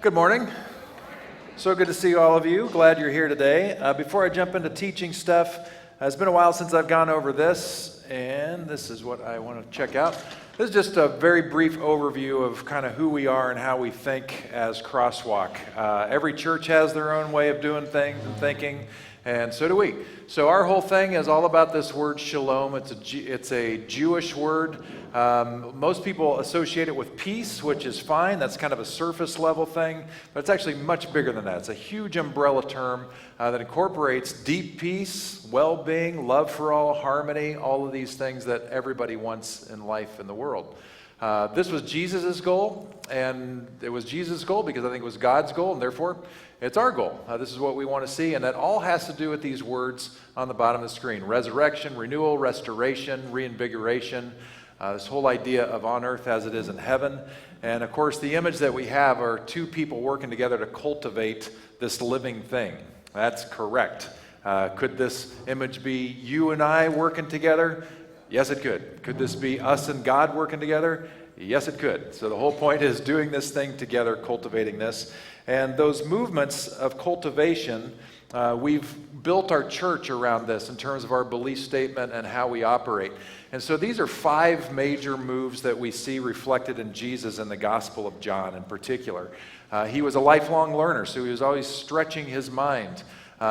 Good morning. So good to see all of you. Glad you're here today. Before I jump into teaching stuff, it's been a while since I've gone over this, and this is what I want to check out. This is just a very brief overview of kind of who we are and how we think as Crosswalk. Every church has their own way of doing things and thinking, and so do we. So our whole thing is all about this word shalom. It's a Jewish word. Most people associate it with peace, which is fine. That's kind of a surface level thing, but it's actually much bigger than that. It's a huge umbrella term that incorporates deep peace, well-being, love for all, harmony, all of these things that everybody wants in life in the world. This was Jesus' goal, and it was Jesus' goal because I think it was God's goal, and therefore it's our goal. This is what we want to see, and that all has to do with these words on the bottom of the screen: resurrection, renewal, restoration, reinvigoration. This whole idea of on earth as it is in heaven. And of course, the image that we have are two people working together to cultivate this living thing. That's correct. Could this image be you and I working together? Yes, it could. Could this be us and God working together? Yes, it could. So the whole point is doing this thing together, cultivating this. And those movements of cultivation, we've built our church around this in terms of our belief statement and how we operate. And so these are 5 major moves that we see reflected in Jesus in the Gospel of John in particular. He was a lifelong learner, so he was always stretching his mind.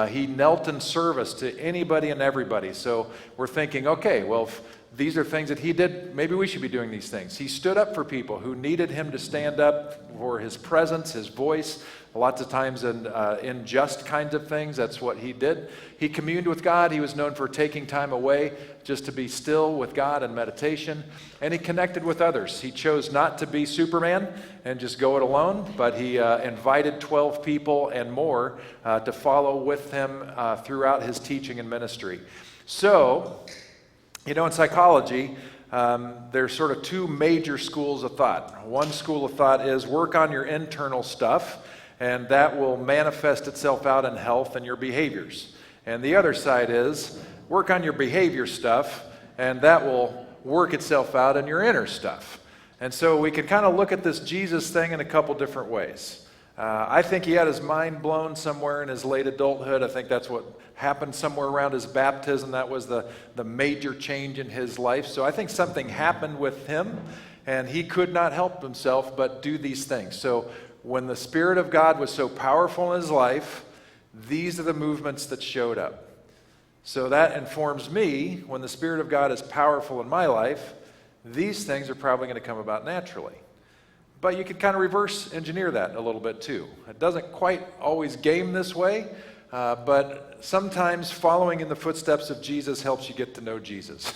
He knelt in service to anybody and everybody. So we're thinking, okay, well, if these are things that he did, maybe we should be doing these things. He stood up for people who needed him to stand up for his presence, his voice. Lots of times in just kinds of things, that's what he did. He communed with God. He was known for taking time away just to be still with God and meditation. And he connected with others. He chose not to be Superman and just go it alone, but he invited 12 people and more to follow with him throughout his teaching and ministry. So, you know, in psychology, there's sort of 2 major schools of thought. One school of thought is work on your internal stuff, and that will manifest itself out in health and your behaviors. And the other side is work on your behavior stuff, and that will work itself out in your inner stuff. And so we can kind of look at this Jesus thing in a couple different ways. I think he had his mind blown somewhere in his late adulthood. I think that's what happened somewhere around his baptism. That was the major change in his life. So I think something happened with him, and he could not help himself but do these things. So when the Spirit of God was so powerful in his life, these are the movements that showed up. So that informs me, when the Spirit of God is powerful in my life, these things are probably going to come about naturally. But you can kind of reverse engineer that a little bit too. It doesn't quite always game this way, but sometimes following in the footsteps of Jesus helps you get to know Jesus.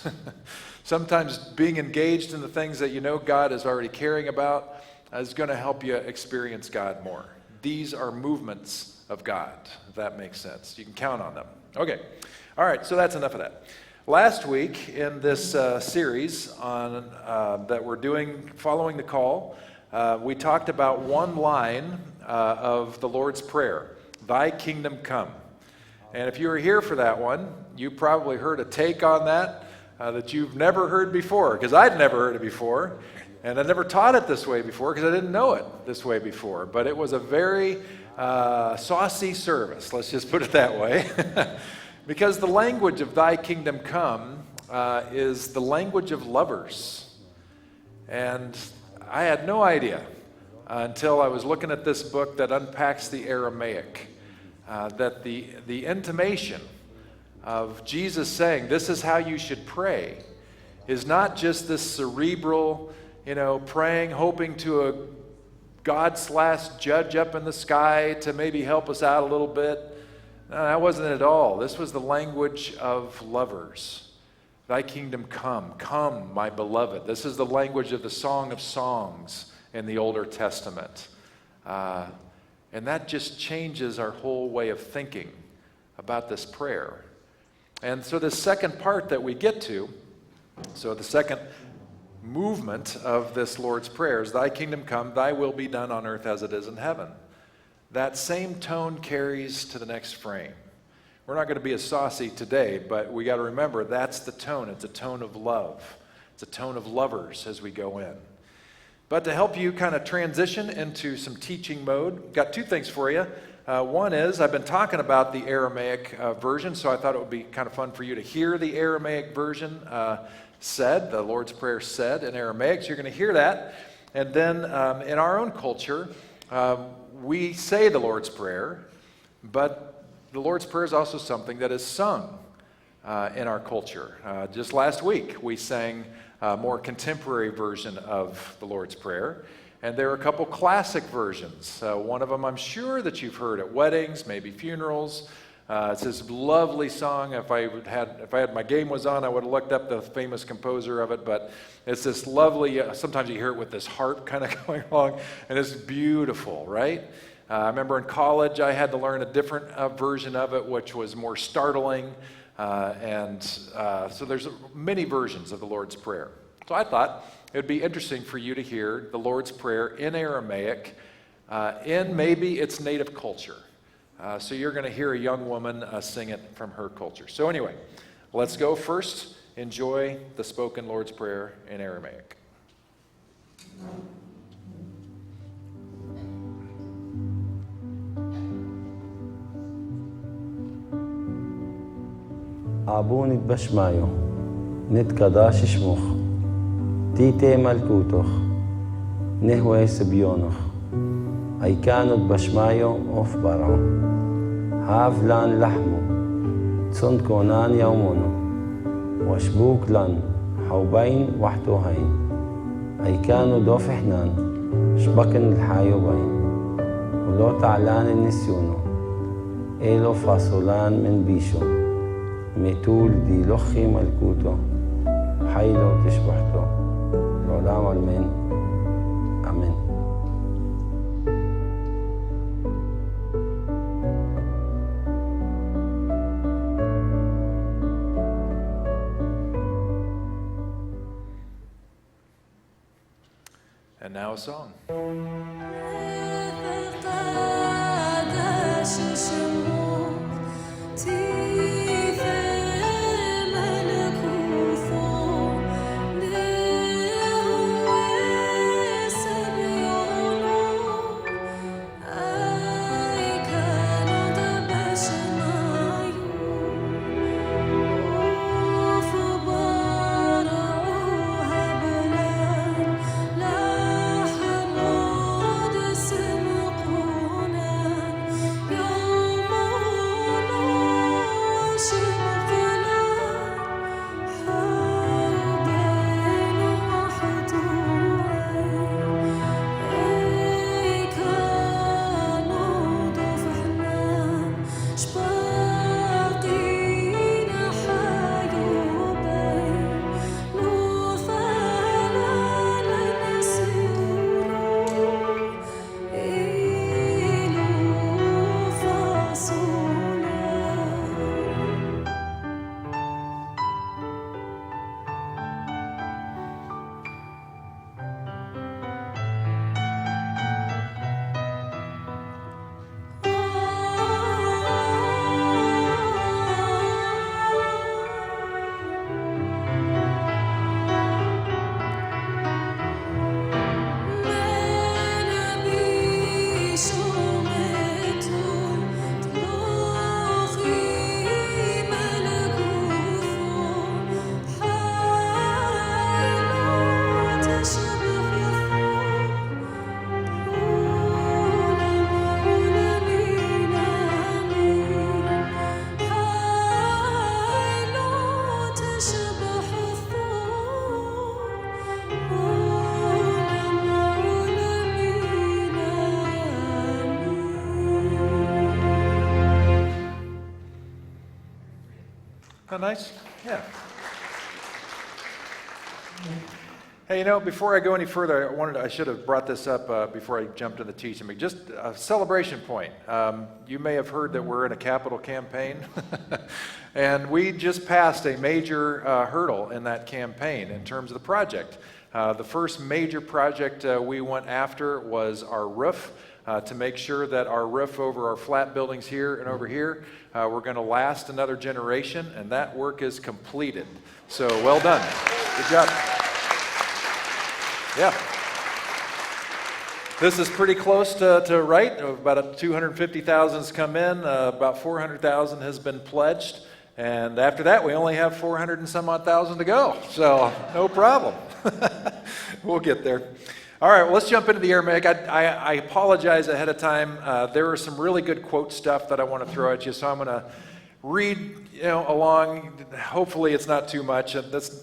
Sometimes being engaged in the things that you know God is already caring about is going to help you experience God more. These are movements of God, if that makes sense. You can count on them. Okay. All right, so that's enough of that. Last week in this series on that we're doing, Following the Call, we talked about one line of the Lord's Prayer, "Thy kingdom come." And if you were here for that one, you probably heard a take on that that you've never heard before, because I'd never heard it before. And I never taught it this way before because I didn't know it this way before. But it was a very saucy service, let's just put it that way. Because the language of "Thy kingdom come" is the language of lovers. And I had no idea until I was looking at this book that unpacks the Aramaic, that the intimation of Jesus saying, this is how you should pray, is not just this cerebral, praying, hoping to a God/judge up in the sky to maybe help us out a little bit. No, that wasn't it at all. This was the language of lovers. Thy kingdom come. Come, my beloved. This is the language of the Song of Songs in the Older Testament. And that just changes our whole way of thinking about this prayer. And so the second part that we get to, so the second movement of this Lord's Prayer is, "Thy kingdom come, thy will be done on earth as it is in heaven." That same tone carries to the next frame. We're not going to be as saucy today, but we got to remember that's the tone. It's a tone of love. It's a tone of lovers as we go in. But to help you kind of transition into some teaching mode, got two things for you. One is I've been talking about the Aramaic version, so I thought it would be kind of fun for you to hear the Aramaic version said, the Lord's Prayer said in Aramaic. So you're going to hear that. And then in our own culture, we say the Lord's Prayer, but the Lord's Prayer is also something that is sung in our culture. Just last week, we sang a more contemporary version of the Lord's Prayer. And there are a couple classic versions. One of them I'm sure that you've heard at weddings, maybe funerals. It's this lovely song. If I had my game was on, I would have looked up the famous composer of it. But it's this lovely. Sometimes you hear it with this harp kind of going along, and it's beautiful, right? I remember in college I had to learn a different version of it, which was more startling. So there's many versions of the Lord's Prayer. So I thought it would be interesting for you to hear the Lord's Prayer in Aramaic, in maybe its native culture. So you're going to hear a young woman sing it from her culture. So anyway, let's go first. Enjoy the spoken Lord's Prayer in Aramaic. Abunit bashmayo, nit kadash shmuch, tite malkutoch, nehwe sebionoch, aikanut bashmayo of baro, havlan lahmo, tzund konan yaumono, washbuk lan, haubain wahtohain, aikanu dofihnan, shbaken الحايوبين, ولو تعلان النسيونو, إلو فاصولان من بيشو, ميتول دي لخي ملكوتو حيلو تشبحتو العلام والمين أمين. And now a song. Isn't that nice? Yeah. Hey, before I go any further, I should have brought this up before I jumped into the teaching. But just a celebration point. You may have heard that we're in a capital campaign, and we just passed a major hurdle in that campaign in terms of the project. The first major project we went after was our roof. To make sure that our roof over our flat buildings here and over here, we're going to last another generation, and that work is completed. So well done. Good job. Yeah. This is pretty close to right. About 250,000 has come in. About 400,000 has been pledged. And after that, we only have 400 and some odd thousand to go. So no problem. We'll get there. All right, well, let's jump into the Aramaic. I apologize ahead of time. There are some really good quote stuff that I want to throw at you, so I'm going to read along. Hopefully it's not too much.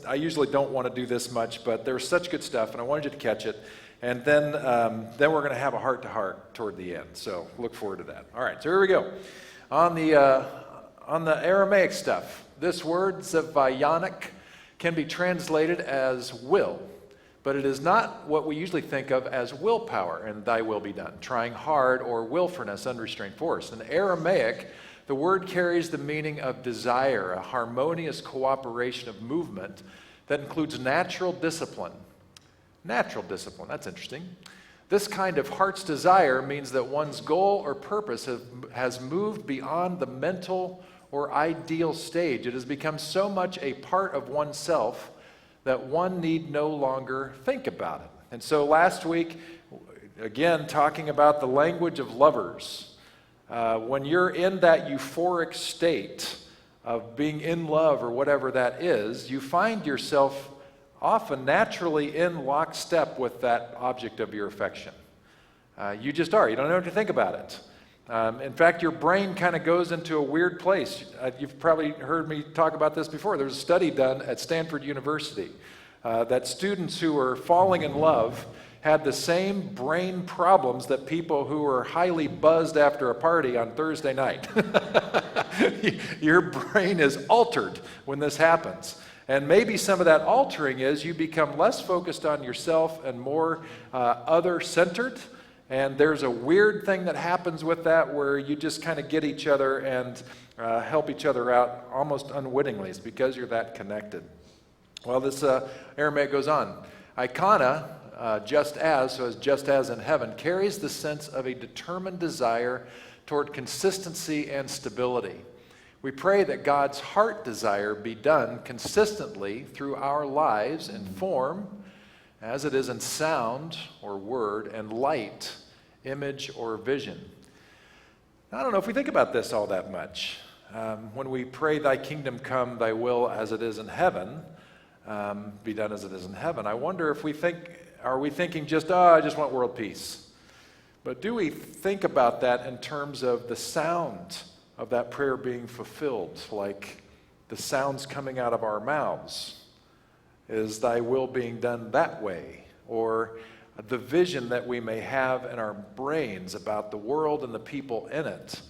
I usually don't want to do this much, but there's such good stuff, and I wanted you to catch it. And then we're going to have a heart-to-heart toward the end, so look forward to that. All right, so here we go. On the Aramaic stuff, this word, zavayanik, can be translated as will. But it is not what we usually think of as willpower and thy will be done, trying hard or willfulness, unrestrained force. In Aramaic, the word carries the meaning of desire, a harmonious cooperation of movement that includes natural discipline. Natural discipline, that's interesting. This kind of heart's desire means that one's goal or purpose has moved beyond the mental or ideal stage. It has become so much a part of oneself that one need no longer think about it. And so last week, again, talking about the language of lovers, when you're in that euphoric state of being in love or whatever that is, you find yourself often naturally in lockstep with that object of your affection. You just are. You don't know what to think about it. In fact, your brain kind of goes into a weird place. You've probably heard me talk about this before. There was a study done at Stanford University that students who were falling in love had the same brain problems that people who were highly buzzed after a party on Thursday night. Your brain is altered when this happens. And maybe some of that altering is you become less focused on yourself and more other-centered. And there's a weird thing that happens with that where you just kind of get each other and help each other out almost unwittingly. It's because you're that connected. Well, this Aramaic goes on. Ikana, just as, so as just as in heaven, carries the sense of a determined desire toward consistency and stability. We pray that God's heart desire be done consistently through our lives in form, as it is in sound or word, and light, image or vision. Now, I don't know if we think about this all that much. When we pray, thy kingdom come, thy will as it is in heaven, be done as it is in heaven, I wonder if are we thinking just, I just want world peace? But do we think about that in terms of the sound of that prayer being fulfilled, like the sounds coming out of our mouths? Is thy will being done that way? Or the vision that we may have in our brains about the world and the people in it,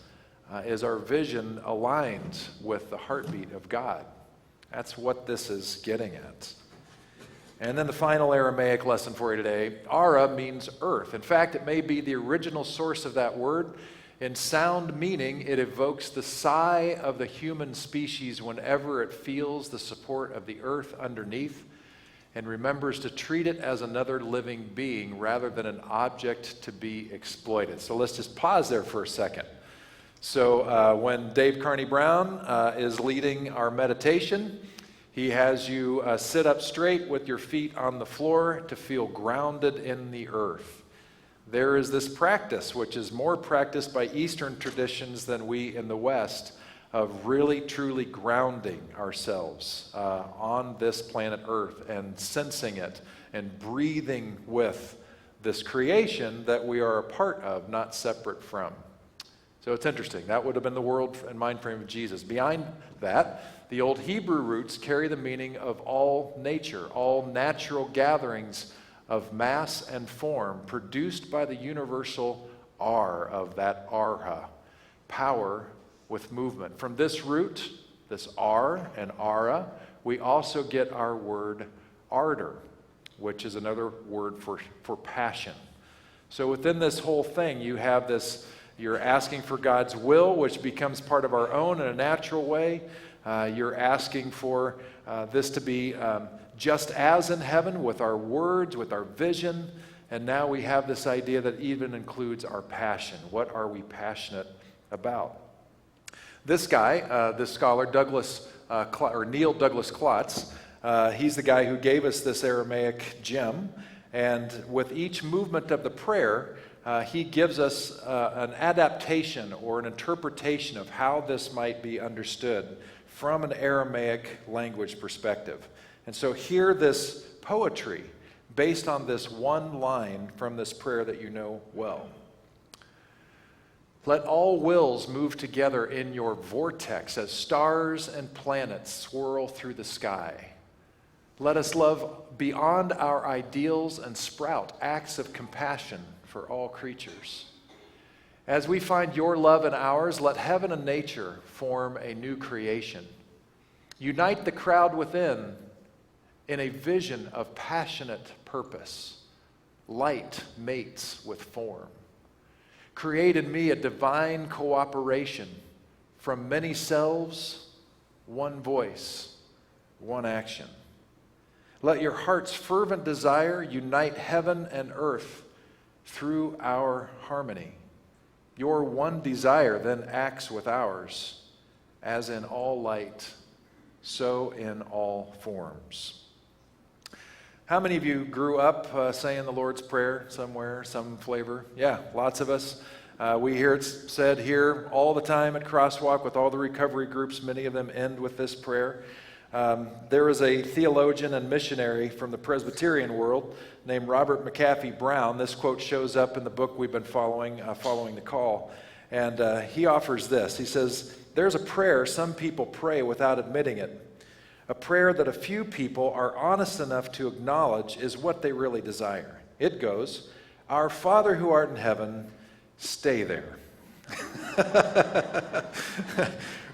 is our vision aligned with the heartbeat of God? That's what this is getting at. And then the final Aramaic lesson for you today. Ara means earth. In fact, it may be the original source of that word. In sound meaning, it evokes the sigh of the human species whenever it feels the support of the earth underneath and remembers to treat it as another living being rather than an object to be exploited. So let's just pause there for a second. So when Dave Carney Brown is leading our meditation, he has you sit up straight with your feet on the floor to feel grounded in the earth. There is this practice, which is more practiced by Eastern traditions than we in the West, of really truly grounding ourselves on this planet Earth and sensing it and breathing with this creation that we are a part of, not separate from. So it's interesting. That would have been the world and mind frame of Jesus. Behind that, the old Hebrew roots carry the meaning of all nature, all natural gatherings of mass and form produced by the universal R of that arha, power with movement. From this root, this R and ara, we also get our word ardor, which is another word for passion. So within this whole thing, you have this, you're asking for God's will, which becomes part of our own in a natural way. You're asking for this to be just as in heaven with our words, with our vision. And now we have this idea that even includes our passion. What are we passionate about? This guy, this scholar, Neil Douglas Klotz, he's the guy who gave us this Aramaic gem. And with each movement of the prayer, he gives us an adaptation or an interpretation of how this might be understood from an Aramaic language perspective. And so hear this poetry based on this one line from this prayer that you know well. Let all wills move together in your vortex as stars and planets swirl through the sky. Let us love beyond our ideals and sprout acts of compassion for all creatures. As we find your love and ours, let heaven and nature form a new creation. Unite the crowd within in a vision of passionate purpose. Light mates with form. Create in me a divine cooperation from many selves, one voice, one action. Let your heart's fervent desire unite heaven and earth through our harmony. Your one desire then acts with ours, as in all light, so in all forms. How many of you grew up saying the Lord's Prayer somewhere, some flavor? Yeah, lots of us. We hear it said here all the time at Crosswalk with all the recovery groups. Many of them end with this prayer. There is a theologian and missionary from the Presbyterian world named Robert McAfee Brown. This quote shows up in the book we've been following the Call. And he offers this. He says, there's a prayer some people pray without admitting it. A prayer that a few people are honest enough to acknowledge is what they really desire. It goes, Our Father who art in heaven, stay there.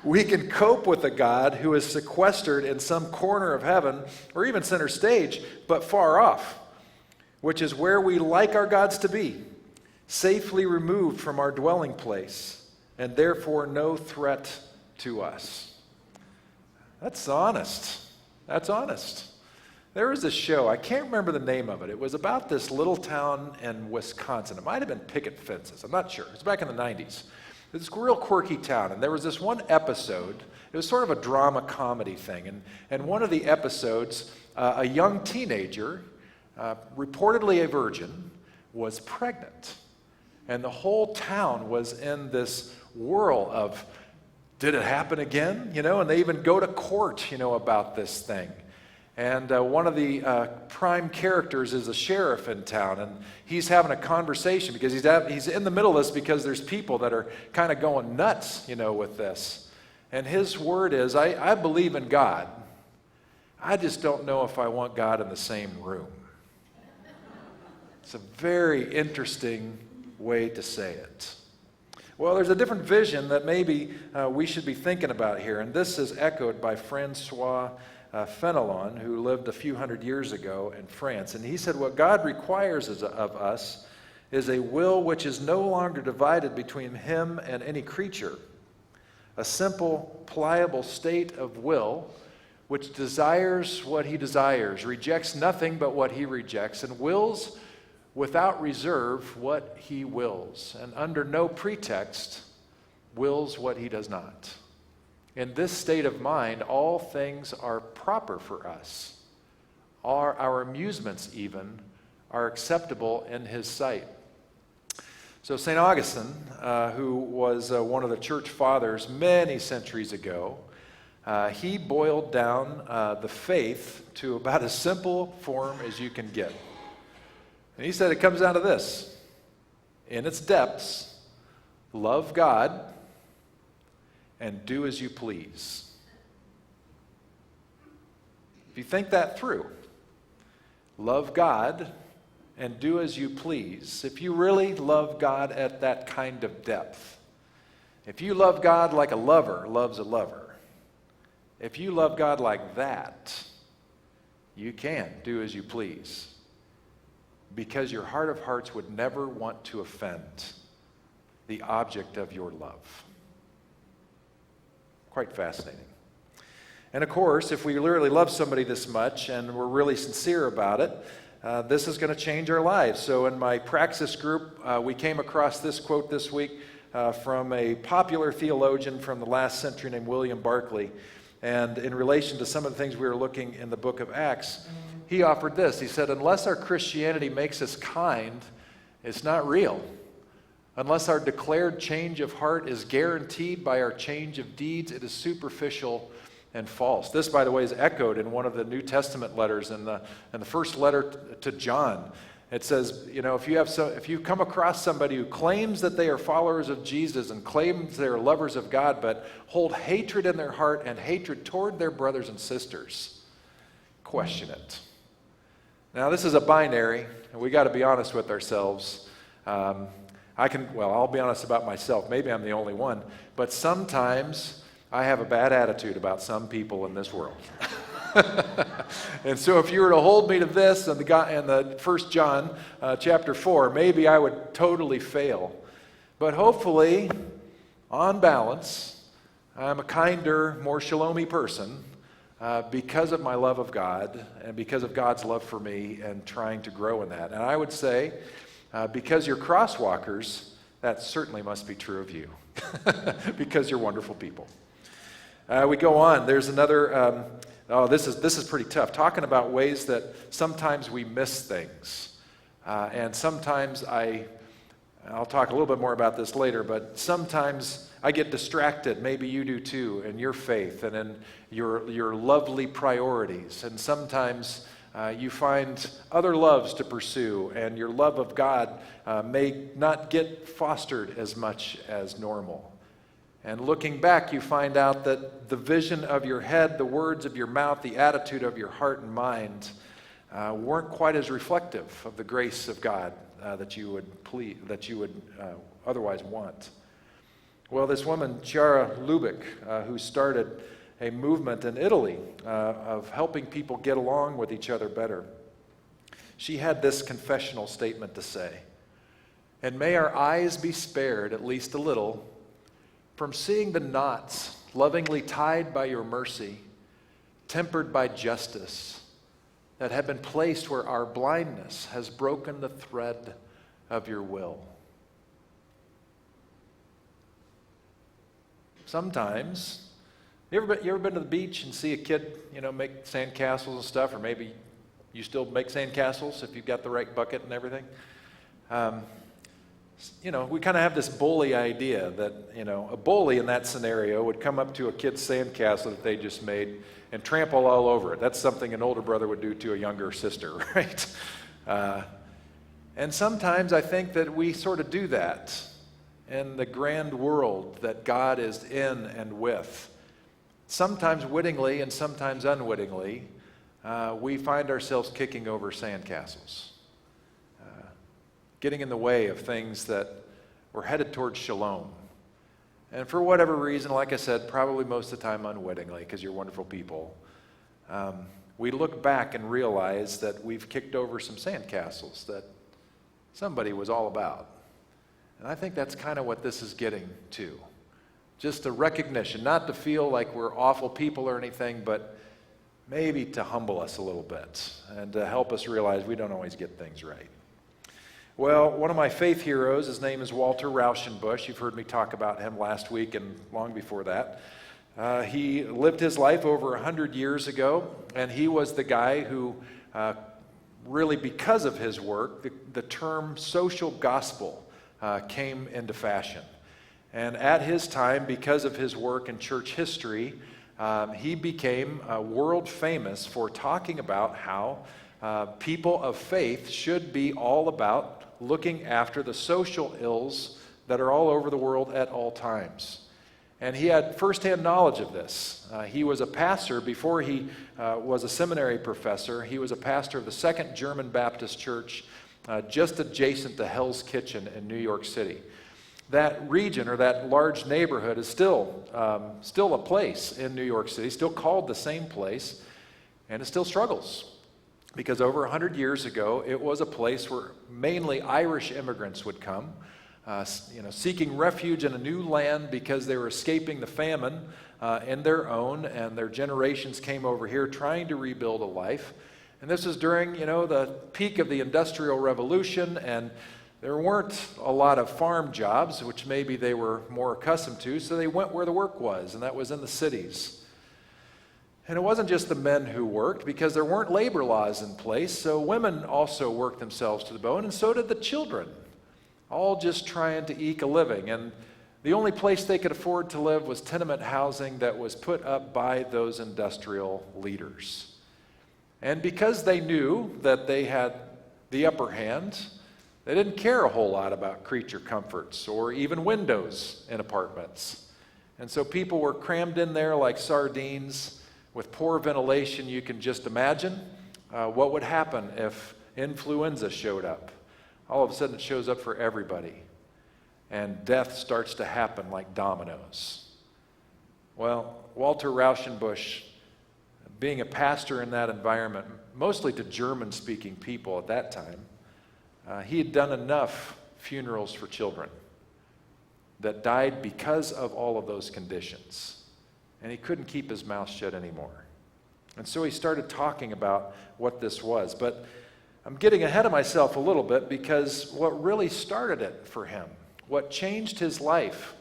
We can cope with a God who is sequestered in some corner of heaven, or even center stage, but far off, which is where we like our gods to be, safely removed from our dwelling place, and therefore no threat to us. That's honest. That's honest. There was a show, I can't remember the name of it. It was about this little town in Wisconsin. It might have been Picket Fences. I'm not sure. It was back in the 90s. It's a real quirky town, and there was this one episode. It was sort of a drama comedy thing, and one of the episodes, a young teenager, reportedly a virgin, was pregnant. And the whole town was in this whirl of, did it happen again? And they even go to court, about this thing. And one of the prime characters is a sheriff in town, and he's having a conversation because he's in the middle of this because there's people that are kind of going nuts, with this. And his word is, I believe in God. I just don't know if I want God in the same room. It's a very interesting way to say it. Well, there's a different vision that maybe we should be thinking about here, and this is echoed by Francois Fenelon, who lived a few hundred years ago in France. And he said, what God requires of us is a will which is no longer divided between him and any creature, a simple, pliable state of will which desires what he desires, rejects nothing but what he rejects, and wills without reserve what he wills, and under no pretext wills what he does not. In this state of mind, all things are proper for us. Our amusements even are acceptable in his sight. So St. Augustine, who was one of the church fathers many centuries ago, he boiled down the faith to about as simple form as you can get. And he said it comes down to this. In its depths, love God and do as you please. If you think that through, love God and do as you please. If you really love God at that kind of depth, if you love God like a lover loves a lover, if you love God like that, you can do as you please. Because your heart of hearts would never want to offend the object of your love. Quite fascinating. And of course, if we really love somebody this much and we're really sincere about it, this is going to change our lives. So in my Praxis group, we came across this quote this week from a popular theologian from the last century named William Barclay. And in relation to some of the things we were looking in the book of Acts, he offered this. He said, unless our Christianity makes us kind, it's not real. Unless our declared change of heart is guaranteed by our change of deeds, it is superficial and false. This, by the way, is echoed in one of the New Testament letters in the first letter to John. It says, if you come across somebody who claims that they are followers of Jesus and claims they are lovers of God, but hold hatred in their heart and hatred toward their brothers and sisters, question it. Now, this is a binary, and we got to be honest with ourselves. I'll be honest about myself. Maybe I'm the only one, but sometimes I have a bad attitude about some people in this world. And so if you were to hold me to this and the 1 John chapter 4, maybe I would totally fail. But hopefully, on balance, I'm a kinder, more shalom-y person because of my love of God and because of God's love for me and trying to grow in that. And I would say, because you're crosswalkers, that certainly must be true of you because you're wonderful people. We go on. There's another... this is pretty tough. Talking about ways that sometimes we miss things. And sometimes I'll talk a little bit more about this later, but sometimes I get distracted. Maybe you do too, in your faith and in your lovely priorities. And sometimes you find other loves to pursue, and your love of God may not get fostered as much as normal. And looking back, you find out that the vision of your head, the words of your mouth, the attitude of your heart and mind weren't quite as reflective of the grace of God that you would otherwise want. Well, this woman, Chiara Lubich, who started a movement in Italy of helping people get along with each other better, she had this confessional statement to say, "And may our eyes be spared at least a little from seeing the knots lovingly tied by your mercy, tempered by justice, that have been placed where our blindness has broken the thread of your will." Sometimes, you ever been to the beach and see a kid, make sand castles and stuff, or maybe you still make sand castles if you've got the right bucket and everything? We kind of have this bully idea that, a bully in that scenario would come up to a kid's sandcastle that they just made and trample all over it. That's something an older brother would do to a younger sister, right? And sometimes I think that we sort of do that in the grand world that God is in and with. Sometimes wittingly and sometimes unwittingly, we find ourselves kicking over sandcastles. Getting in the way of things that we're headed towards shalom. And for whatever reason, like I said, probably most of the time unwittingly, because you're wonderful people, we look back and realize that we've kicked over some sandcastles that somebody was all about. And I think that's kind of what this is getting to. Just a recognition, not to feel like we're awful people or anything, but maybe to humble us a little bit and to help us realize we don't always get things right. Well, one of my faith heroes, his name is Walter Rauschenbusch. You've heard me talk about him last week and long before that. He lived his life over 100 years ago, and he was the guy who really, because of his work, the term social gospel came into fashion. And at his time, because of his work in church history, he became world famous for talking about how people of faith should be all about looking after the social ills that are all over the world at all times. And he had firsthand knowledge of this. He was a pastor before he was a seminary professor. He was a pastor of the Second German Baptist Church just adjacent to Hell's Kitchen in New York City. That region or that large neighborhood is still a place in New York City, still called the same place, and it still struggles. Because over 100 years ago, it was a place where mainly Irish immigrants would come, seeking refuge in a new land because they were escaping the famine in their own, and their generations came over here trying to rebuild a life. And this was during, the peak of the Industrial Revolution, and there weren't a lot of farm jobs, which maybe they were more accustomed to, so they went where the work was, and that was in the cities. And it wasn't just the men who worked, because there weren't labor laws in place, so women also worked themselves to the bone, and so did the children, all just trying to eke a living. And the only place they could afford to live was tenement housing that was put up by those industrial leaders. And because they knew that they had the upper hand, they didn't care a whole lot about creature comforts or even windows in apartments. And so people were crammed in there like sardines with poor ventilation. You can just imagine what would happen if influenza showed up. All of a sudden it shows up for everybody, and death starts to happen like dominoes. Well, Walter Rauschenbusch, being a pastor in that environment, mostly to German-speaking people at that time, he had done enough funerals for children that died because of all of those conditions. And he couldn't keep his mouth shut anymore. And so he started talking about what this was. But I'm getting ahead of myself a little bit, because what really started it for him, what changed his life,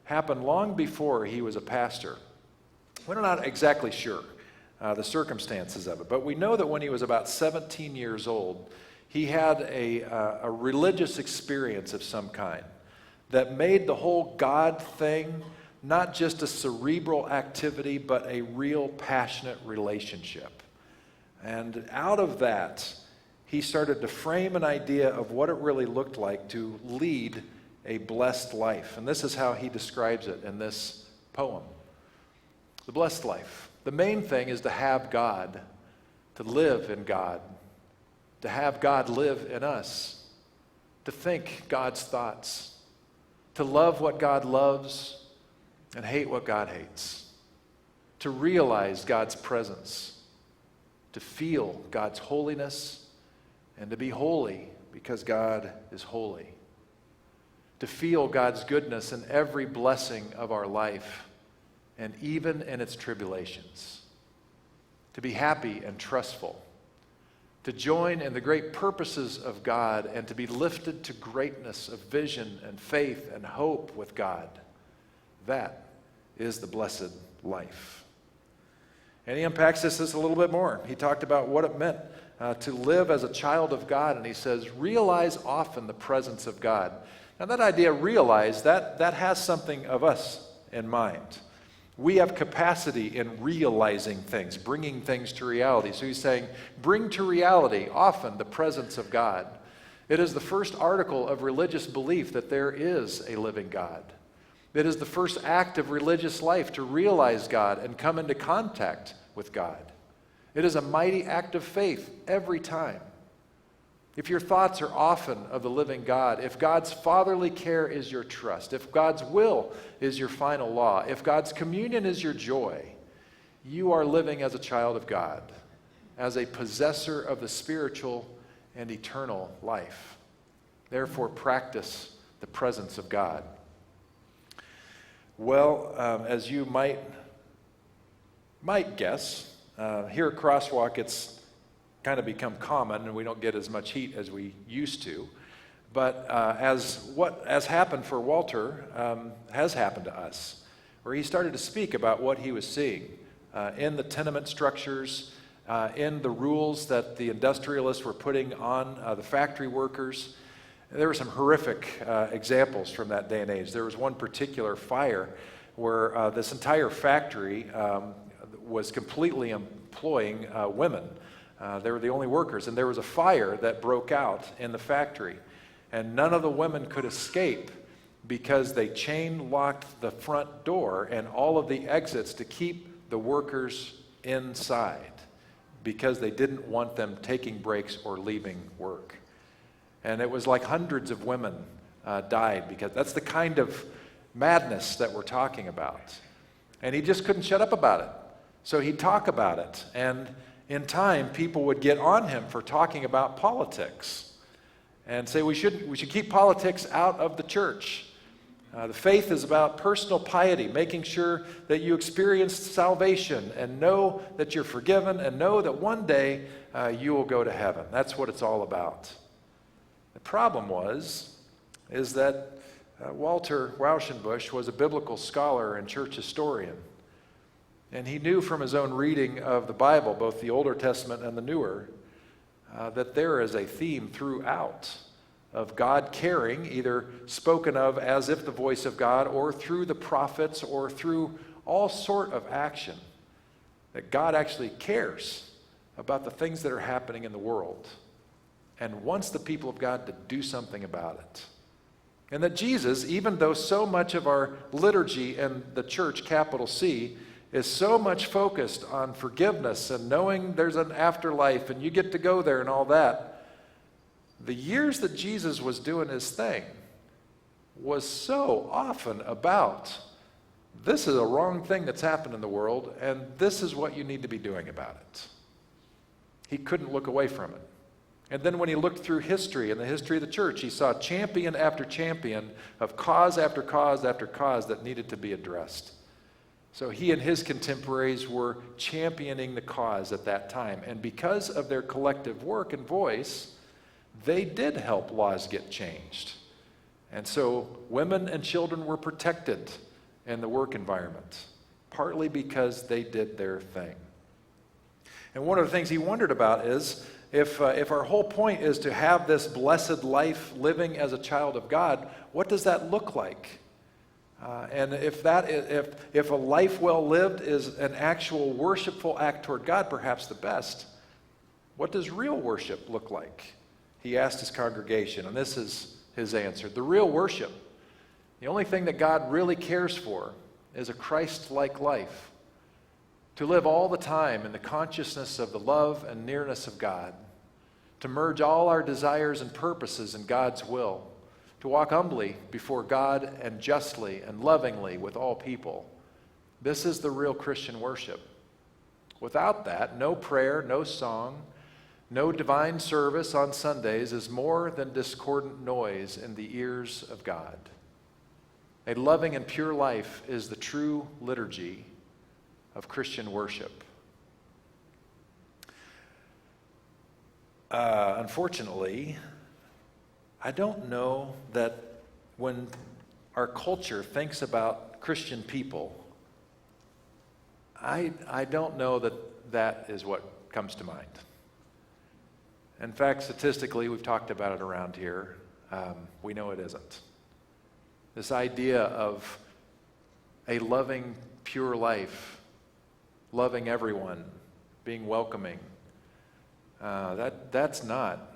happened long before he was a pastor. We're not exactly sure the circumstances of it, but we know that when he was about 17 years old, he had a religious experience of some kind that made the whole God thing not just a cerebral activity, but a real passionate relationship. And out of that, he started to frame an idea of what it really looked like to lead a blessed life. And this is how he describes it in this poem. The blessed life. The main thing is to have God, to live in God, to have God live in us, to think God's thoughts, to love what God loves and hate what God hates, to realize God's presence, to feel God's holiness, and to be holy because God is holy, to feel God's goodness in every blessing of our life and even in its tribulations, to be happy and trustful, to join in the great purposes of God and to be lifted to greatness of vision and faith and hope with God. That is the blessed life. And he unpacks this a little bit more. He talked about what it meant to live as a child of God, and he says, realize often the presence of God. Now that idea, realize, that has something of us in mind. We have capacity in realizing things, bringing things to reality. So he's saying, bring to reality often the presence of God. It is the first article of religious belief that there is a living God. It is the first act of religious life to realize God and come into contact with God. It is a mighty act of faith every time. If your thoughts are often of the living God, if God's fatherly care is your trust, if God's will is your final law, if God's communion is your joy, you are living as a child of God, as a possessor of the spiritual and eternal life. Therefore, practice the presence of God. Well, as you might guess, here at Crosswalk, it's kind of become common, and we don't get as much heat as we used to. But as what has happened for Walter has happened to us, where he started to speak about what he was seeing in the tenement structures, in the rules that the industrialists were putting on the factory workers. There were some horrific examples from that day and age. There was one particular fire where this entire factory was completely employing women. They were the only workers, and there was a fire that broke out in the factory, and none of the women could escape because they chain locked the front door and all of the exits to keep the workers inside because they didn't want them taking breaks or leaving work. And it was like hundreds of women died, because that's the kind of madness that we're talking about. And he just couldn't shut up about it. So he'd talk about it. And in time, people would get on him for talking about politics and say we should keep politics out of the church. The faith is about personal piety, making sure that you experience salvation and know that you're forgiven and know that one day you will go to heaven. That's what it's all about. The problem is that Walter Rauschenbusch was a biblical scholar and church historian. And he knew from his own reading of the Bible, both the Older Testament and the Newer, that there is a theme throughout of God caring, either spoken of as if the voice of God, or through the prophets, or through all sort of action, that God actually cares about the things that are happening in the world and wants the people of God to do something about it. And that Jesus, even though so much of our liturgy and the church, capital C, is so much focused on forgiveness and knowing there's an afterlife and you get to go there and all that, the years that Jesus was doing his thing was so often about, this is a wrong thing that's happened in the world, and this is what you need to be doing about it. He couldn't look away from it. And then when he looked through history and the history of the church, he saw champion after champion of cause after cause after cause that needed to be addressed. So he and his contemporaries were championing the cause at that time. And because of their collective work and voice, they did help laws get changed. And so women and children were protected in the work environment, partly because they did their thing. And one of the things he wondered about is, if our whole point is to have this blessed life living as a child of God, what does that look like? And if a life well lived is an actual worshipful act toward God, perhaps the best, what does real worship look like? He asked his congregation, and this is his answer. The real worship, the only thing that God really cares for, is a Christ-like life. To live all the time in the consciousness of the love and nearness of God, to merge all our desires and purposes in God's will, to walk humbly before God and justly and lovingly with all people. This is the real Christian worship. Without that, no prayer, no song, no divine service on Sundays is more than discordant noise in the ears of God. A loving and pure life is the true liturgy of Christian worship. Unfortunately, I don't know that when our culture thinks about Christian people, I don't know that that is what comes to mind. In fact, statistically, we've talked about it around here. We know it isn't. This idea of a loving, pure life, loving everyone, being welcoming, that's not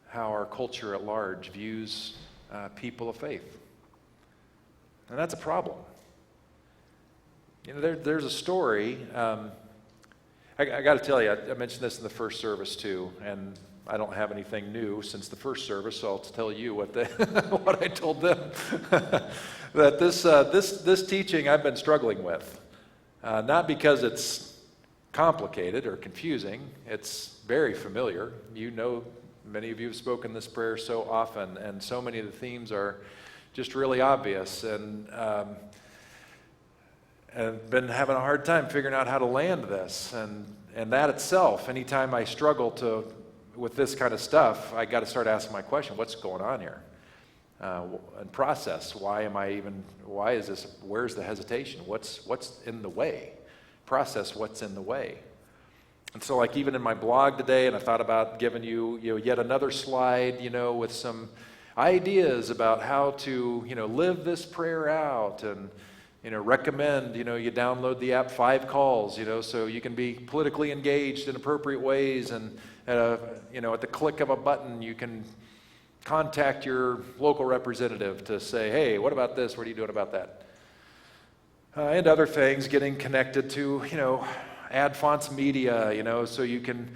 how our culture at large views people of faith. And that's a problem. You know, there's a story. I got to tell you, I mentioned this in the first service too, and I don't have anything new since the first service, so I'll tell you what what I told them. That this teaching I've been struggling with, not because it's complicated or confusing. It's very familiar. You know, many of you have spoken this prayer so often, and so many of the themes are just really obvious, and been having a hard time figuring out how to land this, and that itself, anytime I struggle with this kind of stuff, I got to start asking my question: what's going on here? And process. Why is this? Where's the hesitation? What's in the way? Process what's in the way. And so, like, even in my blog today, and I thought about giving you yet another slide, with some ideas about how to, live this prayer out, and recommend, you download the app 5 Calls, so you can be politically engaged in appropriate ways, and at the click of a button, you can contact your local representative to say, hey, what about this? What are you doing about that? And other things, getting connected to, Adfonts Media, so you can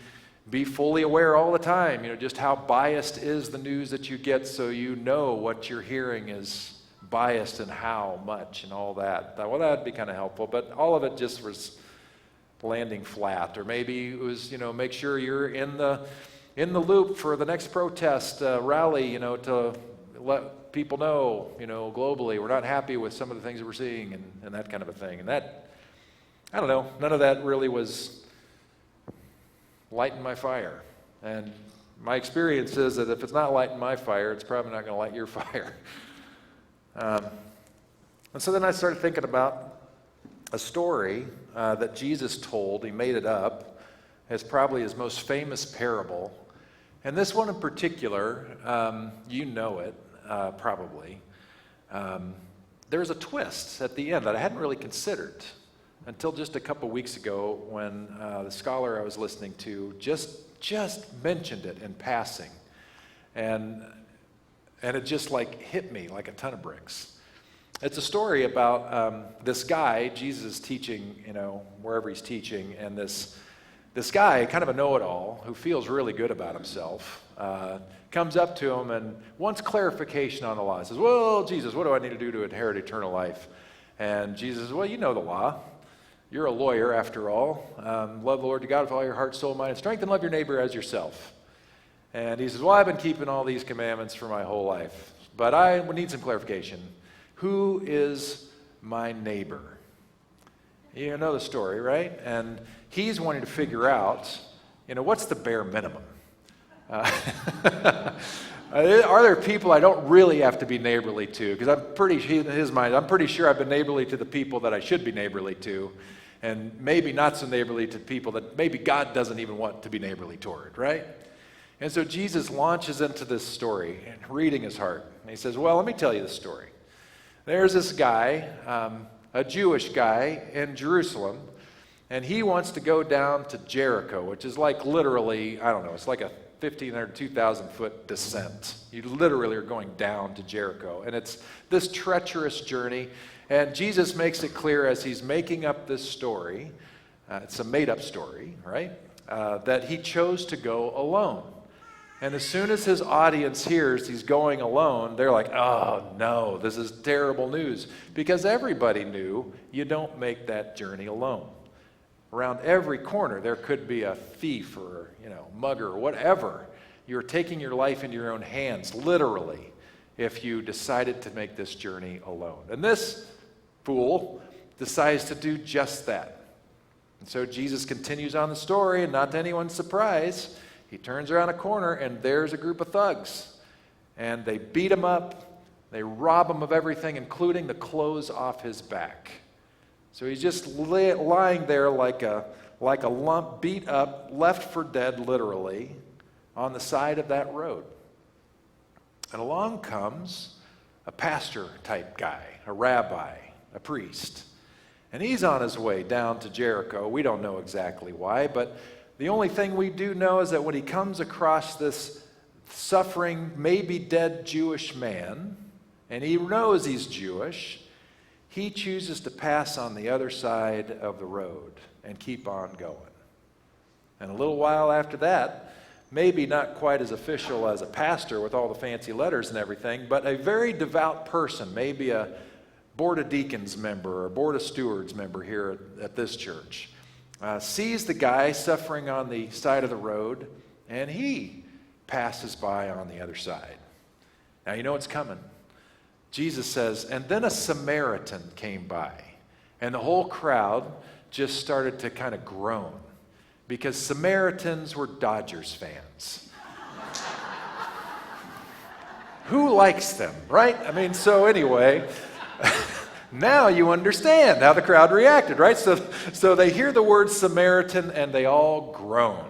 be fully aware all the time, just how biased is the news that you get, so what you're hearing is biased and how much and all that. Well, that'd be kind of helpful, but all of it just was landing flat. Or maybe it was, make sure you're in the loop for the next protest rally, to let people know, globally, we're not happy with some of the things that we're seeing, and that kind of a thing. And that, I don't know, none of that really was lighting my fire. And my experience is that if it's not lighting my fire, it's probably not going to light your fire. And so then I started thinking about a story that Jesus told. He made it up. It's probably his most famous parable. And this one in particular, you know it probably. There's a twist at the end that I hadn't really considered until just a couple weeks ago when the scholar I was listening to just mentioned it in passing. And it just like hit me like a ton of bricks. It's a story about this guy. Jesus is teaching, wherever he's teaching, and this guy, kind of a know-it-all, who feels really good about himself, comes up to him and wants clarification on the law. He says, well, Jesus, what do I need to do to inherit eternal life? And Jesus says, well, you know the law. You're a lawyer, after all. Love the Lord your God with all your heart, soul, mind, and strength, and love your neighbor as yourself. And he says, well, I've been keeping all these commandments for my whole life, but I would need some clarification. Who is my neighbor? You know the story, right? And he's wanting to figure out, what's the bare minimum? Are there people I don't really have to be neighborly to? Because in his mind, I'm pretty sure I've been neighborly to the people that I should be neighborly to, and maybe not so neighborly to people that maybe God doesn't even want to be neighborly toward, right? And so Jesus launches into this story, and reading his heart. And he says, well, let me tell you the story. There's this guy, a Jewish guy in Jerusalem, and he wants to go down to Jericho, which is like literally, it's like a 1,500, 2,000 foot descent. You literally are going down to Jericho. And it's this treacherous journey. And Jesus makes it clear as he's making up this story, it's a made up story, right? That he chose to go alone. And as soon as his audience hears he's going alone, they're like, oh no, this is terrible news. Because everybody knew you don't make that journey alone. Around every corner, there could be a thief or, mugger or whatever. You're taking your life into your own hands, literally, if you decided to make this journey alone. And this fool decides to do just that. And so Jesus continues on the story, and not to anyone's surprise, he turns around a corner, and there's a group of thugs. And they beat him up. They rob him of everything, including the clothes off his back. So he's just lying there like a lump, beat up, left for dead, literally, on the side of that road. And along comes a pastor-type guy, a rabbi, a priest. And he's on his way down to Jericho. We don't know exactly why, but the only thing we do know is that when he comes across this suffering, maybe dead Jewish man, and he knows he's Jewish, he chooses to pass on the other side of the road and keep on going. And a little while after that, maybe not quite as official as a pastor with all the fancy letters and everything, but a very devout person, maybe a Board of Deacons member or Board of Stewards member here at this church, sees the guy suffering on the side of the road, and he passes by on the other side. Now you know what's coming. Jesus says, and then a Samaritan came by, and the whole crowd just started to kind of groan because Samaritans were Dodgers fans. Who likes them, right? So anyway, now you understand how the crowd reacted, right? So they hear the word Samaritan and they all groan.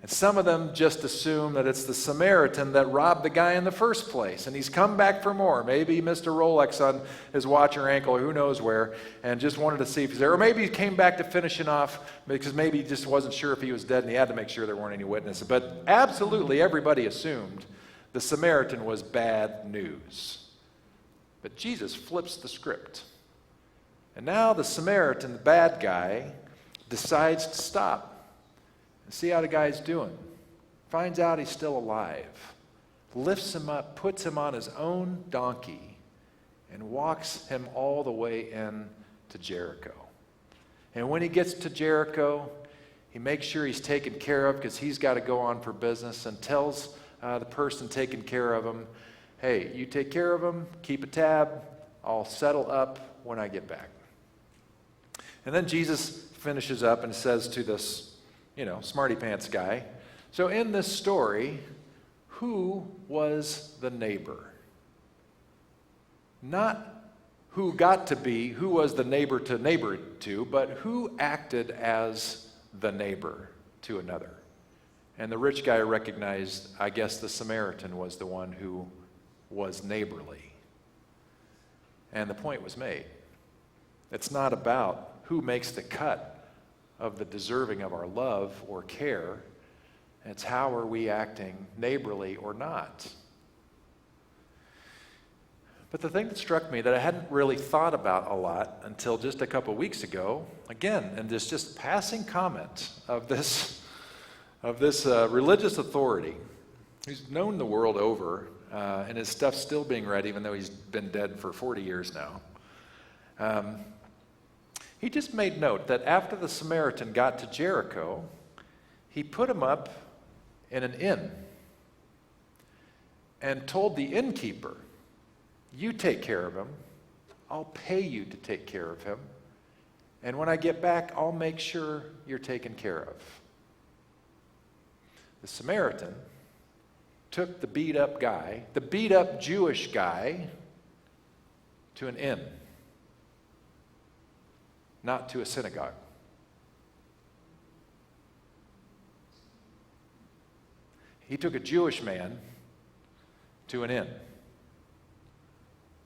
And some of them just assume that it's the Samaritan that robbed the guy in the first place. And he's come back for more. Maybe he missed a Rolex on his watch or ankle or who knows where and just wanted to see if he's there. Or maybe he came back to finish it off because maybe he just wasn't sure if he was dead and he had to make sure there weren't any witnesses. But absolutely everybody assumed the Samaritan was bad news. But Jesus flips the script. And now the Samaritan, the bad guy, decides to stop. See how the guy's doing. Finds out he's still alive. Lifts him up, puts him on his own donkey, and walks him all the way in to Jericho. And when he gets to Jericho, he makes sure he's taken care of because he's got to go on for business, and tells the person taking care of him, hey, you take care of him, keep a tab, I'll settle up when I get back. And then Jesus finishes up and says to this smarty pants guy, so in this story, who was the neighbor? Not who was the neighbor to, but who acted as the neighbor to another. And the rich guy recognized, I guess the Samaritan was the one who was neighborly. And the point was made. It's not about who makes the cut of the deserving of our love or care. It's how are we acting neighborly or not. But the thing that struck me that I hadn't really thought about a lot until just a couple weeks ago, again, and this just passing comment of this religious authority who's known the world over, and his stuff's still being read even though he's been dead for 40 years now. He just made note that after the Samaritan got to Jericho, he put him up in an inn and told the innkeeper, "You take care of him. I'll pay you to take care of him. And when I get back, I'll make sure you're taken care of." The Samaritan took the beat up Jewish guy, to an inn, not to a synagogue. He took a Jewish man to an inn,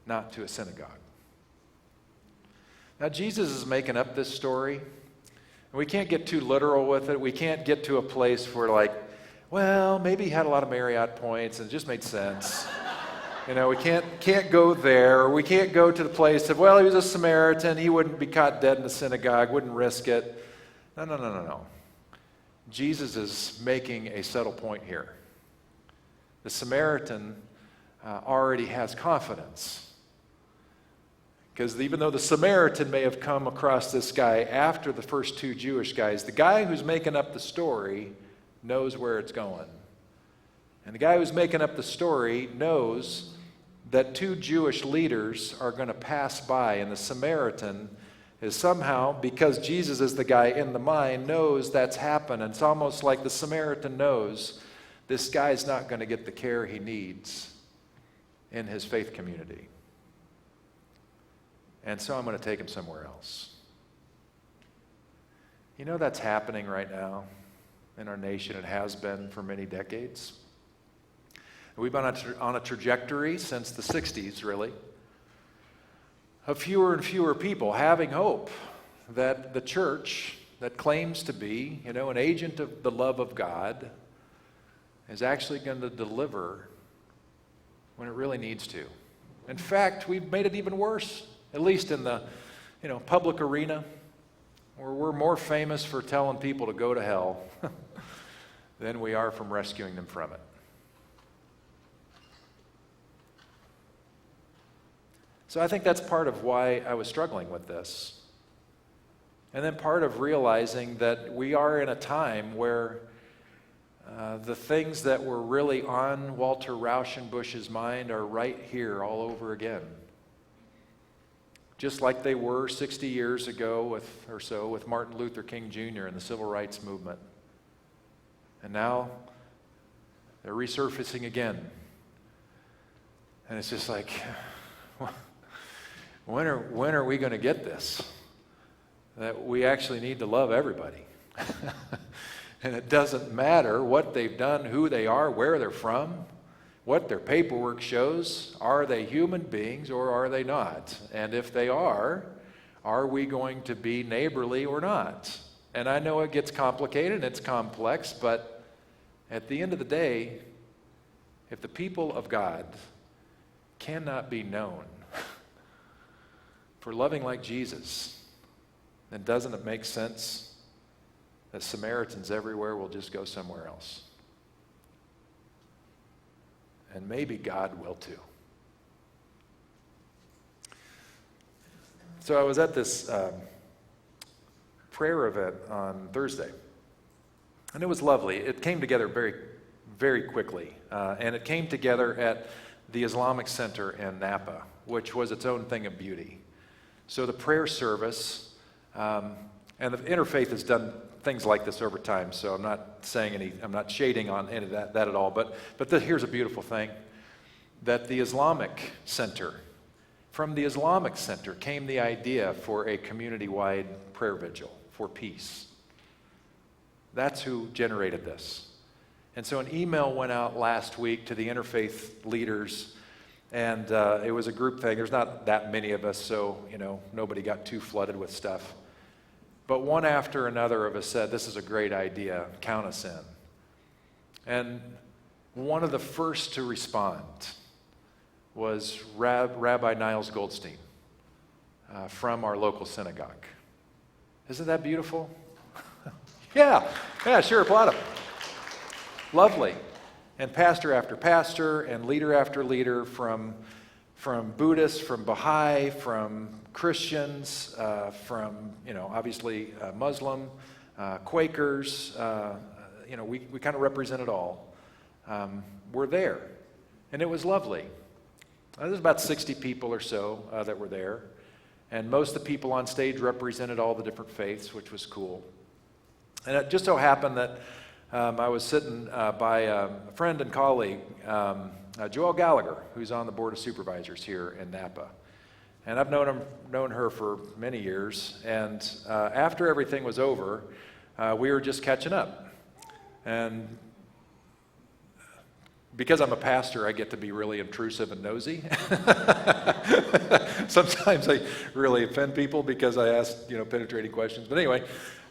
not to a synagogue. Now, Jesus is making up this story. We can't get too literal with it. We can't get to a place where, like, well, maybe he had a lot of Marriott points and it just made sense. We can't go there. We can't go to the place of, well, he was a Samaritan. He wouldn't be caught dead in the synagogue, wouldn't risk it. No. Jesus is making a subtle point here. The Samaritan already has confidence. Because even though the Samaritan may have come across this guy after the first two Jewish guys, the guy who's making up the story knows where it's going. And the guy who's making up the story knows that two Jewish leaders are going to pass by, and the Samaritan is somehow, because Jesus is the guy in the mind, knows that's happened. And it's almost like the Samaritan knows this guy's not going to get the care he needs in his faith community. And so I'm going to take him somewhere else. That's happening right now in our nation. It has been for many decades. We've been on a trajectory since the 60s, really, of fewer and fewer people having hope that the church that claims to be, an agent of the love of God is actually going to deliver when it really needs to. In fact, we've made it even worse, at least in the, public arena, where we're more famous for telling people to go to hell than we are from rescuing them from it. So I think that's part of why I was struggling with this. And then part of realizing that we are in a time where the things that were really on Walter Rauschenbusch's mind are right here all over again. Just like they were 60 years ago with Martin Luther King Jr. and the Civil Rights Movement. And now they're resurfacing again. And it's just like, when are we going to get this? That we actually need to love everybody. And it doesn't matter what they've done, who they are, where they're from, what their paperwork shows. Are they human beings or are they not? And if they are we going to be neighborly or not? And I know it gets complicated and it's complex, but at the end of the day, if the people of God cannot be known for loving like Jesus, then doesn't it make sense that Samaritans everywhere will just go somewhere else? And maybe God will too. So I was at this prayer event on Thursday, and it was lovely. It came together very, very quickly, and it came together at the Islamic Center in Napa, which was its own thing of beauty. So the prayer service, and the Interfaith has done things like this over time, so I'm not shading on any of that at all, but here's a beautiful thing, that the Islamic Center From the Islamic Center came the idea for a community-wide prayer vigil for peace. That's who generated this. And so an email went out last week to the interfaith leaders, and it was a group thing. There's not that many of us, so nobody got too flooded with stuff. But one after another of us said, this is a great idea, count us in. And one of the first to respond was Rabbi Niles Goldstein from our local synagogue. Isn't that beautiful? Yeah, sure, applaud him. Lovely. And pastor after pastor and leader after leader from Buddhists, from Baha'i, from Christians, from, obviously Muslim, Quakers, we kind of represent it all. We're there. And it was lovely. There's about 60 people or so that were there. And most of the people on stage represented all the different faiths, which was cool. And it just so happened that I was sitting by a friend and colleague, Joelle Gallagher, who's on the Board of Supervisors here in Napa. And I've known her for many years. And after everything was over, we were just catching up. And because I'm a pastor, I get to be really intrusive and nosy. Sometimes I really offend people because I ask, penetrating questions. But anyway,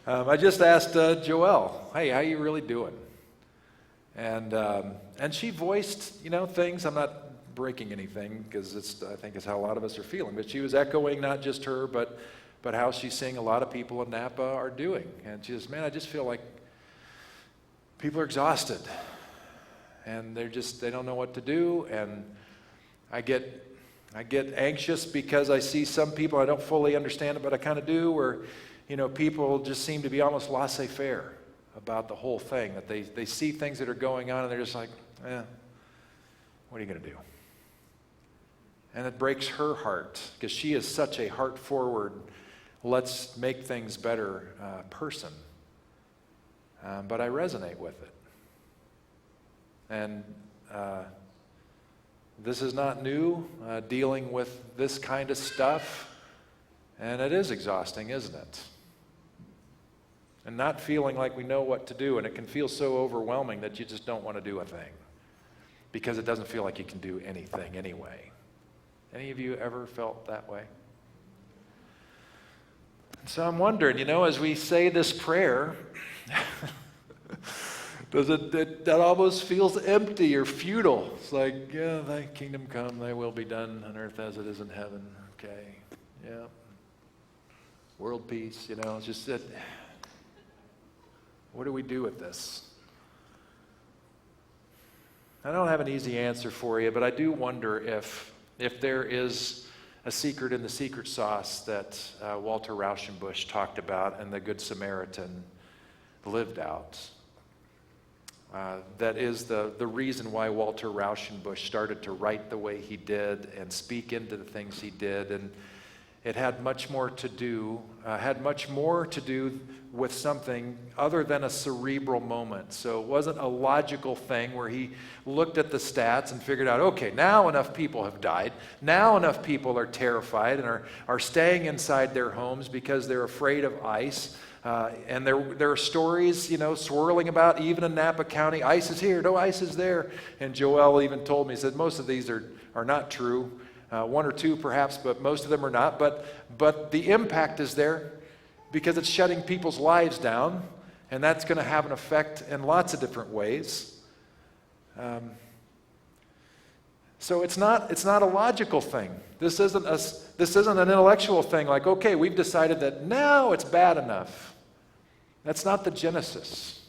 I just asked Joelle, hey, how you really doing? And she voiced, things. I'm not breaking anything because I think it's how a lot of us are feeling. But she was echoing not just her, but how she's seeing a lot of people in Napa are doing. And she says, man, I just feel like people are exhausted. And they don't know what to do, and I get anxious because I see some people, I don't fully understand it, but I kind of do, where, people just seem to be almost laissez-faire about the whole thing, that they see things that are going on, and they're just like, what are you going to do? And it breaks her heart, because she is such a heart-forward, let's make things better person. But I resonate with it. And this is not new, dealing with this kind of stuff. And it is exhausting, isn't it? And not feeling like we know what to do. And it can feel so overwhelming that you just don't want to do a thing. Because it doesn't feel like you can do anything anyway. Any of you ever felt that way? So I'm wondering, as we say this prayer... that almost feels empty or futile. It's like, yeah, thy kingdom come, thy will be done on earth as it is in heaven. Okay, yeah. World peace, it's just that. What do we do with this? I don't have an easy answer for you, but I do wonder if there is a secret in the secret sauce that Walter Rauschenbusch talked about and the Good Samaritan lived out. That is the reason why Walter Rauschenbusch started to write the way he did and speak into the things he did. And it had much more to do with something other than a cerebral moment. So it wasn't a logical thing where he looked at the stats and figured out, okay, now enough people have died. Now enough people are terrified and are staying inside their homes because they're afraid of ICE. And there are stories, swirling about, even in Napa County, ICE is here, no ICE is there. And Joel even told me, he said, most of these are not true. One or two perhaps, but most of them are not. But the impact is there because it's shutting people's lives down, and that's going to have an effect in lots of different ways. So it's not a logical thing. This isn't an intellectual thing like, okay, we've decided that now it's bad enough. That's not the genesis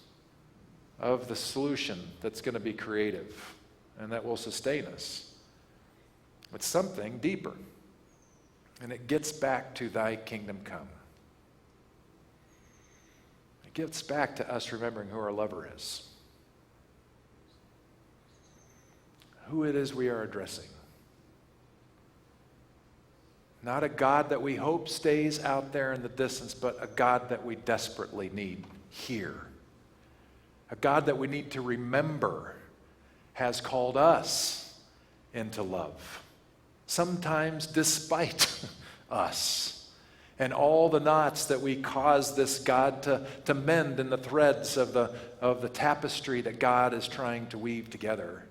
of the solution that's going to be creative and that will sustain us. It's something deeper. And it gets back to thy kingdom come. It gets back to us remembering who our lover is. Who it is we are addressing. Not a God that we hope stays out there in the distance, but a God that we desperately need here. A God that we need to remember has called us into love. sometimes despite us, and all the knots that we cause this God to mend in the threads of the tapestry that God is trying to weave together.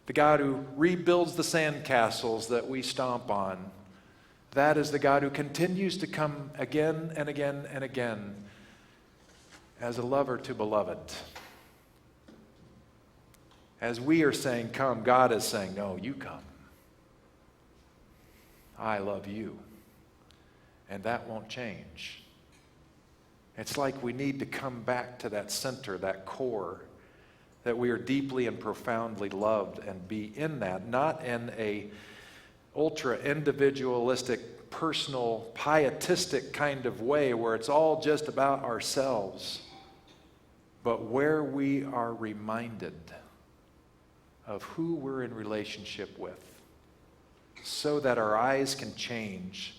The God who rebuilds the sandcastles that we stomp on. That is the God who continues to come again and again and again as a lover to beloved. As we are saying, come, God is saying, no, you come. I love you. And that won't change. It's like we need to come back to that center, that core, that we are deeply and profoundly loved, and be in that, not in a ultra-individualistic, personal, pietistic kind of way where it's all just about ourselves, but where we are reminded of who we're in relationship with, so that our eyes can change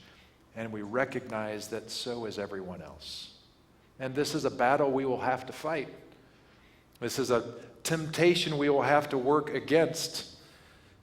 and we recognize that so is everyone else. And this is a battle we will have to fight. This is a temptation we will have to work against,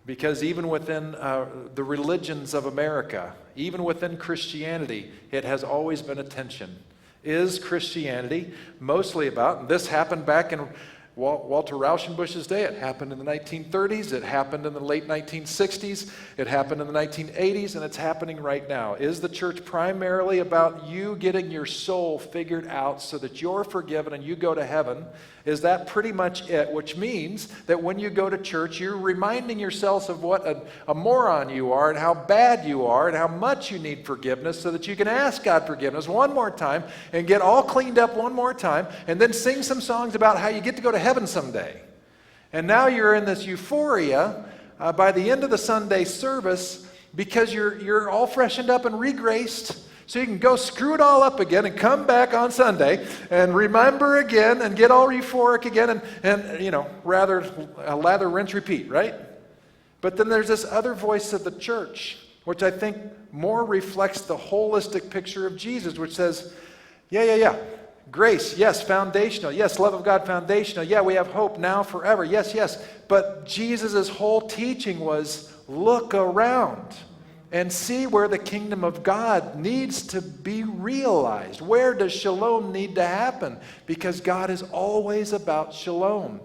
because even within the religions of America, even within Christianity, it has always been a tension. Is Christianity mostly about, and this happened back in Walter Rauschenbusch's day, it happened in the 1930s, it happened in the late 1960s, it happened in the 1980s, and it's happening right now. Is the church primarily about you getting your soul figured out so that you're forgiven and you go to heaven? Is that pretty much it? Which means that when you go to church, you're reminding yourselves of what a moron you are and how bad you are and how much you need forgiveness so that you can ask God forgiveness one more time and get all cleaned up one more time and then sing some songs about how you get to go to heaven someday. And now you're in this euphoria by the end of the Sunday service because you're all freshened up and regraced, so you can go screw it all up again and come back on Sunday and remember again and get all euphoric again and you know, lather, rinse, repeat, right? But then there's this other voice of the church, which I think more reflects the holistic picture of Jesus, which says, yeah. Grace, yes, foundational. Yes, love of God, foundational. Yeah, we have hope now, forever. Yes. But Jesus' whole teaching was look around and see where the kingdom of God needs to be realized. Where does shalom need to happen? Because God is always about shalom.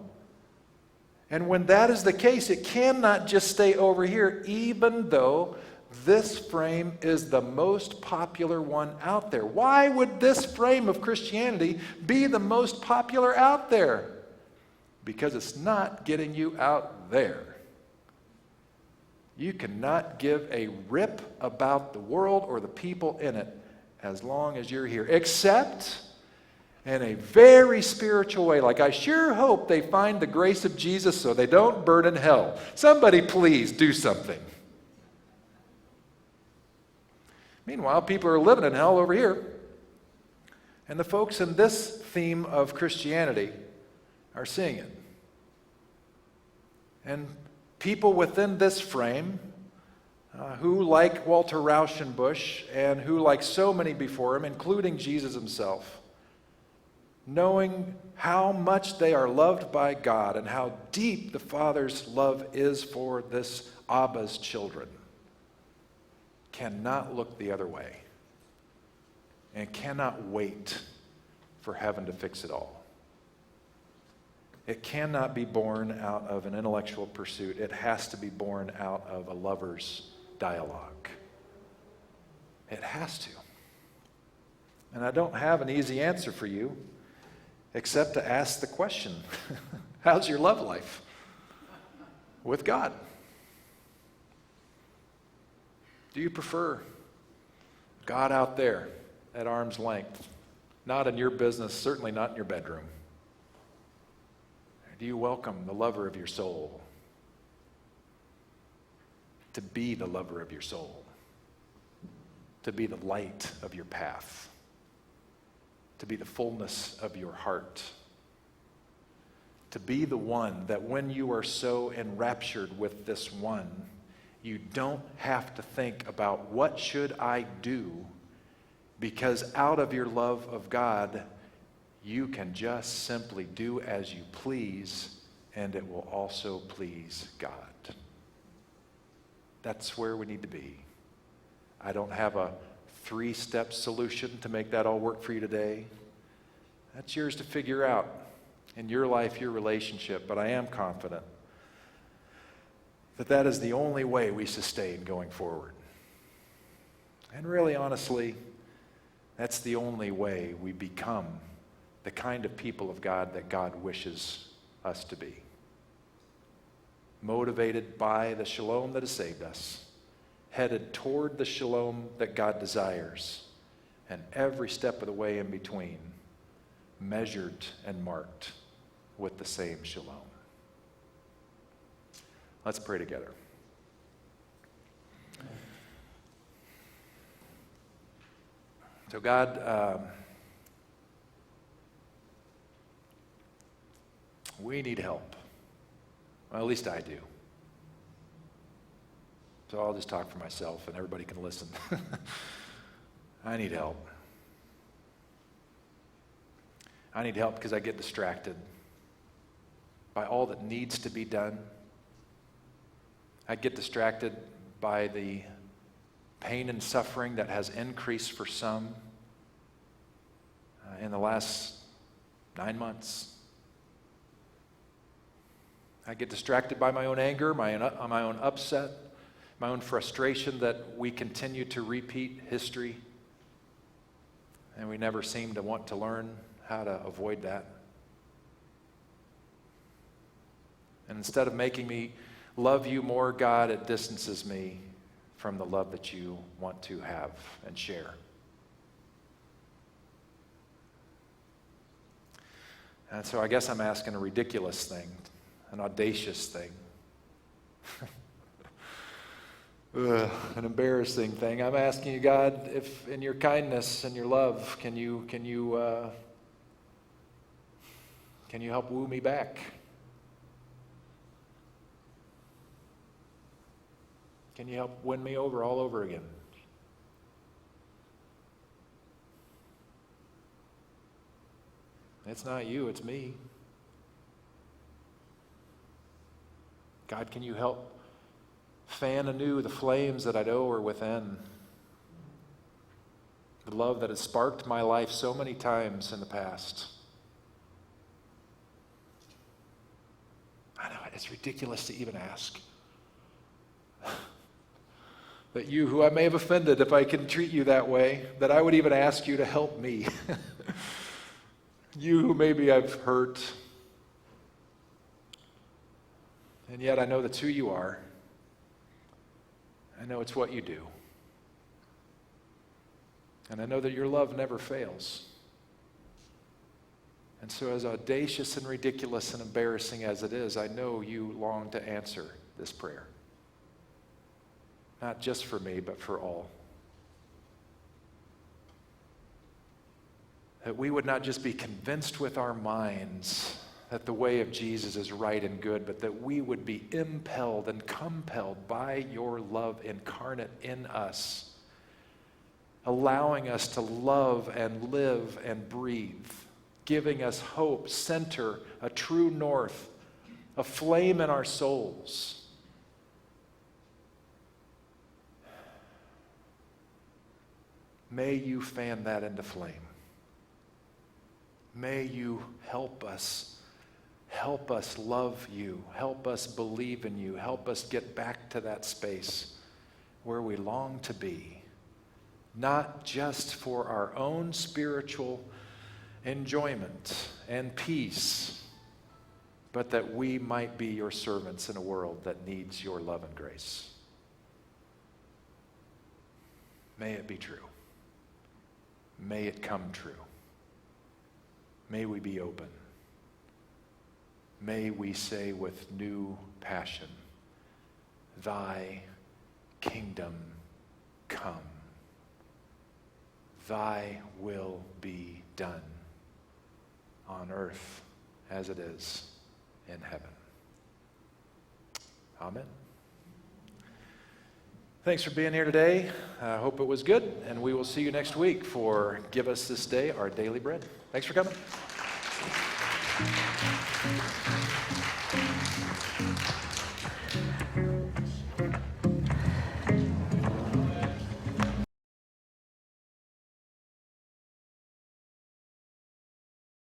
And when that is the case, it cannot just stay over here, even though this frame is the most popular one out there. Why would this frame of Christianity be the most popular out there? Because it's not getting you out there. You cannot give a rip about the world or the people in it as long as you're here, except in a very spiritual way. Like, I sure hope they find the grace of Jesus so they don't burn in hell. Somebody please do something. Meanwhile, people are living in hell over here. And the folks in this theme of Christianity are seeing it. And people within this frame, who like Walter Rauschenbusch and who like so many before him, including Jesus himself, knowing how much they are loved by God and how deep the Father's love is for this Abba's children, cannot look the other way and cannot wait for heaven to fix it all. It cannot be born out of an intellectual pursuit. It has to be born out of a lover's dialogue. It has to. And I don't have an easy answer for you except to ask the question, how's your love life with God? Do you prefer God out there at arm's length, not in your business, certainly not in your bedroom? Do you welcome the lover of your soul to be the lover of your soul, to be the light of your path, to be the fullness of your heart, to be the one that when you are so enraptured with this one, you don't have to think about what should I do, because out of your love of God, you can just simply do as you please, and it will also please God. That's where we need to be. I don't have a 3-step solution to make that all work for you today. That's yours to figure out in your life, your relationship, but I am confident that that is the only way we sustain going forward. And really, honestly, that's the only way we become the kind of people of God that God wishes us to be. Motivated by the shalom that has saved us, headed toward the shalom that God desires, and every step of the way in between, measured and marked with the same shalom. Let's pray together. So God, we need help. Well, at least I do. So I'll just talk for myself and everybody can listen. I need help. I need help because I get distracted by all that needs to be done. I get distracted by the pain and suffering that has increased for some in the last 9 months. I get distracted by my own anger, my own upset, my own frustration that we continue to repeat history, and we never seem to want to learn how to avoid that. And instead of making me love you more, God, it distances me from the love that you want to have and share. And so I guess I'm asking a ridiculous thing, an audacious thing, an embarrassing thing. I'm asking you, God, if in your kindness and your love, can you help woo me back? Can you help win me over all over again? It's not you, it's me. God, can you help fan anew the flames that I know are within? The love that has sparked my life so many times in the past. I know, it's ridiculous to even ask. That you, who I may have offended, if I can treat you that way, that I would even ask you to help me. You who maybe I've hurt. And yet I know that's who you are. I know it's what you do. And I know that your love never fails. And so as audacious and ridiculous and embarrassing as it is, I know you long to answer this prayer. Not just for me, but for all. That we would not just be convinced with our minds that the way of Jesus is right and good, but that we would be impelled and compelled by your love incarnate in us, allowing us to love and live and breathe, giving us hope, center, a true north, a flame in our souls. May you fan that into flame. May you help us love you, help us believe in you, help us get back to that space where we long to be, not just for our own spiritual enjoyment and peace, but that we might be your servants in a world that needs your love and grace. May it be true. May it come true. May we be open. May we say with new passion, thy kingdom come. Thy will be done on earth as it is in heaven. Amen. Thanks for being here today. I hope it was good, and we will see you next week for Give Us This Day Our Daily Bread. Thanks for coming.